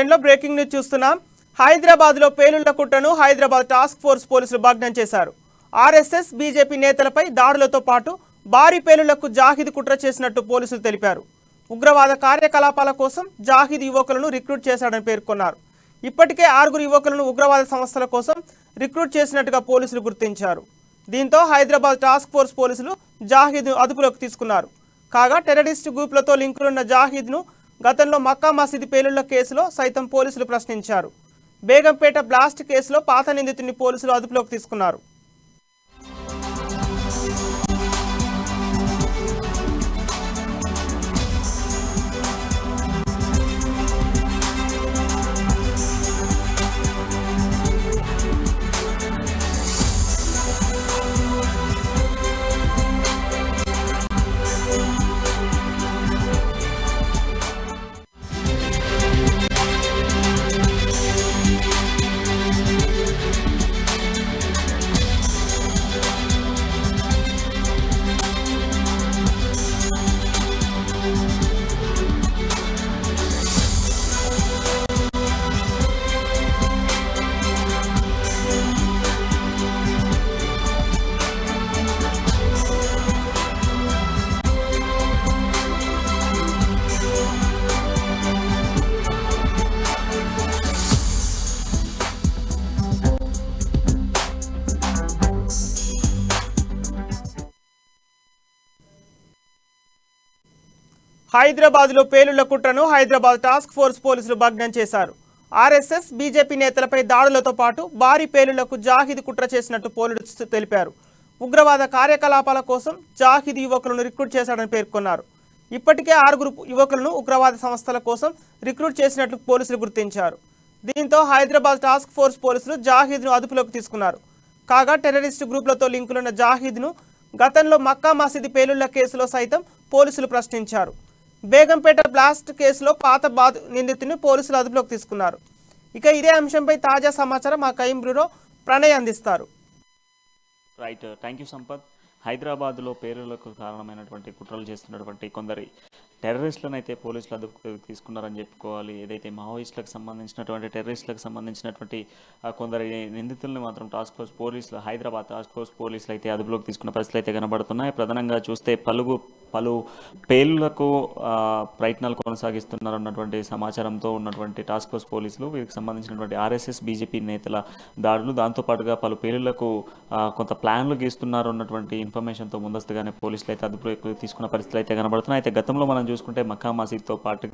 బులెటిన్లో breaking news చూస్తున్నాం. హైదరాబాద్లో పేలుళ్ల కుట్రను హైదరాబాద్ టాస్క్ ఫోర్స్ పోలీసులు భగ్నం చేశారు. ఆర్ఎస్ఎస్ బీజేపీ నేతలపై దాడులతో పాటు భారీ పేలుళ్లకు జాహిద్ కుట్ర చేసినట్టు పోలీసులు తెలిపారు. ఉగ్రవాద కార్యకలాపాల కోసం జాహిద్ యువకులను రిక్రూట్ చేశాడని పేర్కొన్నారు. ఇప్పటికే 6 యువకులను ఉగ్రవాద సంస్థల కోసం రిక్రూట్ చేసినట్టుగా పోలీసులు గుర్తించారు. దీంతో హైదరాబాద్ టాస్క్ ఫోర్స్ పోలీసులు జాహిద్ అదుపులోకి తీసుకున్నారు. కాగా టెర్రరిస్టు గ్రూపులతో లింకులున్న జాహిద్ను గతంలో మక్కా మసీదు పేలుళ్ల కేసులో సైతం పోలీసులు ప్రశ్నించారు. బేగంపేట బ్లాస్ట్ కేసులో పాత నిందితుడిని పోలీసులు అదుపులోకి తీసుకున్నారు. హైదరాబాద్లో పేలుళ్ల కుట్రను హైదరాబాద్ టాస్క్ ఫోర్స్ పోలీసులు భగ్నం చేశారు. ఆర్ఎస్ఎస్ బీజేపీ నేతలపై దాడులతో పాటు భారీ పేలుళ్లకు జాహిద్ కుట్ర చేసినట్టు పోలీసులు తెలిపారు. ఉగ్రవాద కార్యకలాపాల కోసం జాహిద్ యువకులను రిక్రూట్ చేశాడని పేర్కొన్నారు. ఇప్పటికే 6 యువకులను ఉగ్రవాద సంస్థల కోసం రిక్రూట్ చేసినట్లు పోలీసులు గుర్తించారు. దీంతో హైదరాబాద్ టాస్క్ ఫోర్స్ పోలీసులు జాహిద్ను అదుపులోకి తీసుకున్నారు. కాగా టెర్రరిస్టు గ్రూపులతో లింకులున్న జాహిద్ను గతంలో మక్కా మసీదు పేలుళ్ల కేసులో సైతం పోలీసులు ప్రశ్నించారు. బేగంపేట బ్లాస్ట్ కేసులో పాత నిందితుడిని పోలీసులు అదుపులోకి తీసుకున్నారు. ఇక ఇదే అంశంపై తాజా సమాచారం మా క్రైమ్ బ్యూరో ప్రణయ్ అందిస్తారు. Right, thank you Sampath. హైదరాబాద్లో పేలుళ్లకు కారణమైనటువంటి కుట్రలు చేస్తున్నటువంటి కొందరి టెర్రరిస్టులను అయితే పోలీసులు అదుపుకు తీసుకున్నారని చెప్పుకోవాలి. ఏదైతే మావోయిస్టులకు సంబంధించినటువంటి టెర్రరిస్టులకు సంబంధించినటువంటి కొందరి నిందితులను మాత్రం టాస్క్ ఫోర్స్ పోలీసులు హైదరాబాద్ టాస్క్ ఫోర్స్ పోలీసులు అయితే అదుపులోకి తీసుకున్న పరిస్థితులు అయితే కనబడుతున్నాయి. ప్రధానంగా చూస్తే పలు పేలుళ్లకు ప్రయత్నాలు కొనసాగిస్తున్నారన్నటువంటి సమాచారంతో ఉన్నటువంటి టాస్క్ ఫోర్స్ పోలీసులు వీరికి సంబంధించినటువంటి ఆర్ఎస్ఎస్ బీజేపీ నేతల దాడులు, దాంతోపాటుగా పలు పేలుళ్లకు కొంత ప్లాన్లు గీస్తున్నారు అన్నటువంటి ఇన్ఫర్మేషన్తో ముందస్తుగానే పోలీసులు అయితే అదుపులోకి తీసుకున్న పరిస్థితులు అయితే కనబడుతున్నాయి. అయితే గతంలో మనం చూసుకుంటే మక్కా మసీద్తో పాటుగా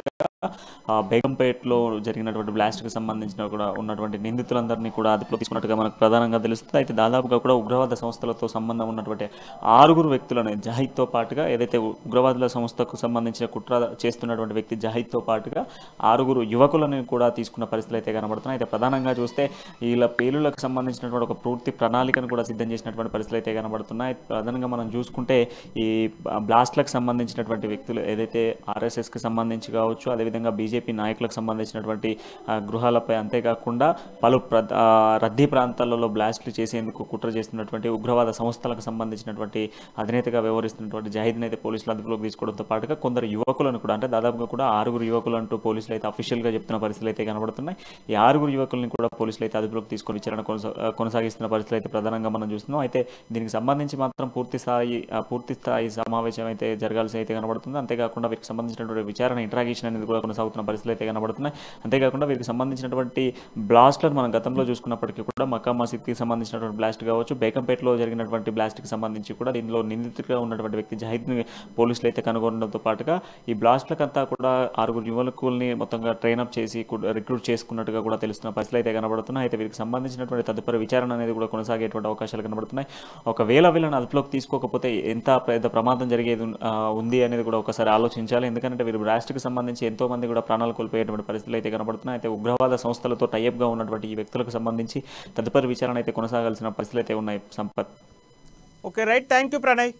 బేగంపేటలో జరిగినటువంటి బ్లాస్ట్కి సంబంధించిన కూడా ఉన్నటువంటి నిందితులందరినీ కూడా అదుపులో తీసుకున్నట్టుగా మనకు ప్రధానంగా తెలుస్తుంది. అయితే దాదాపుగా కూడా ఉగ్రవాద సంస్థలతో సంబంధం ఉన్నటువంటి 6 వ్యక్తులను జాహిద్తో పాటుగా ఏదైతే ఉగ్రవాదుల సంస్థకు సంబంధించిన కుట్ర చేస్తున్నటువంటి వ్యక్తి జాహిద్తో పాటుగా 6 యువకులను కూడా తీసుకున్న పరిస్థితులు అయితే కనబడుతున్నాయి. అయితే ప్రధానంగా చూస్తే వీళ్ళ పేలులకు సంబంధించినటువంటి ఒక పూర్తి ప్రణాళికను కూడా సిద్ధం చేసినటువంటి పరిస్థితులు అయితే కనబడుతున్నాయి. ప్రధానంగా మనం చూసుకుంటే ఈ బ్లాస్ట్లకు సంబంధించినటువంటి వ్యక్తులు ఏదైతే ఆర్ఎస్ఎస్కి సంబంధించి కావచ్చు, అదేవిధంగా బీజేపీ నాయకులకు సంబంధించినటువంటి గృహాలపై, అంతేకాకుండా పలు రద్దీ ప్రాంతాలలో బ్లాస్ట్లు చేసేందుకు కుట్ర చేస్తున్నటువంటి ఉగ్రవాద సంస్థలకు సంబంధించినటువంటి అధినేతగా వ్యవహరిస్తున్నటువంటి జాహిద్ని అయితే పోలీసులు అదుపులోకి తీసుకోవడంతో పాటుగా కొందరు యువకులను కూడా, అంటే దాదాపుగా కూడా 6 యువకులు అంటూ పోలీసులు అయితే అఫీషియల్గా చెప్తున్న పరిస్థితులు అయితే కనబడుతున్నాయి. ఈ 6 యువకులను కూడా పోలీసులు అయితే అదుపులోకి తీసుకొని విచారణ కొనసాగిస్తున్న పరిస్థితులు అయితే ప్రధానంగా మనం చూస్తున్నాం. అయితే దీనికి సంబంధించి మాత్రం పూర్తి స్థాయి సమావేశం అయితే జరగాల్సి అయితే కనబడుతుంది. అంతేకాకుండా వీరికి సంబంధించినటువంటి విచారణ ఇంట్రాగేషన్ అనేది కూడా కొనసాగుతున్న పరిస్థితులు అయితే కనబడుతున్నాయి. అంతేకాకుండా వీరికి సంబంధించినటువంటి బ్లాస్ట్లను మనం గతంలో చూసుకున్నప్పటికీ కూడా మక్కా మసీద్కి సంబంధించినటువంటి బ్లాస్ట్ కావచ్చు, బేగంపేటలో జరిగినటువంటి బ్లాస్ట్కి సంబంధించి కూడా దీనిలో నిందితుడిగా ఉన్నటువంటి వ్యక్తి జాహిద్ని పోలీసులు అయితే కనుగొనడంతో పాటుగా ఈ బ్లాస్ట్లకంతా కూడా 6 యువకుల్ని మొత్తంగా ట్రైనప్ చేసి రిక్రూట్ చేసుకున్నట్టుగా కూడా తెలుస్తున్న పరిస్థితులు అయితే కనబడుతున్నాయి. అయితే వీరికి సంబంధించినటువంటి తదుపరి విచారణ అనేది కూడా కొనసాగేటువంటి అవకాశాలు కనబడుతున్నాయి. ఒకవేళ వీళ్ళని అదుపులోకి తీసుకోకపోతే ఎంత పెద్ద ప్రమాదం జరిగేది ఉంది అనేది కూడా ఒకసారి ఆలోచించాలి. ఎందుకంటే వీరు బ్లాస్ట్కి సంబంధించి ఎంతో మంది కూడా ప్రాణాలు కోల్పోయేటువంటి పరిస్థితులు అయితే కనబడుతున్నాయి. అయితే ఉగ్రవాద సంస్థలతో టైఅప్గా ఉన్నటువంటి ఈ వ్యక్తులకు సంబంధించి తదుపరి విచారణ అయితే కొనసాగాల్సిన పరిస్థితులు అయితే ఉన్నాయి. Sampath. Okay, right, thank you Pranay.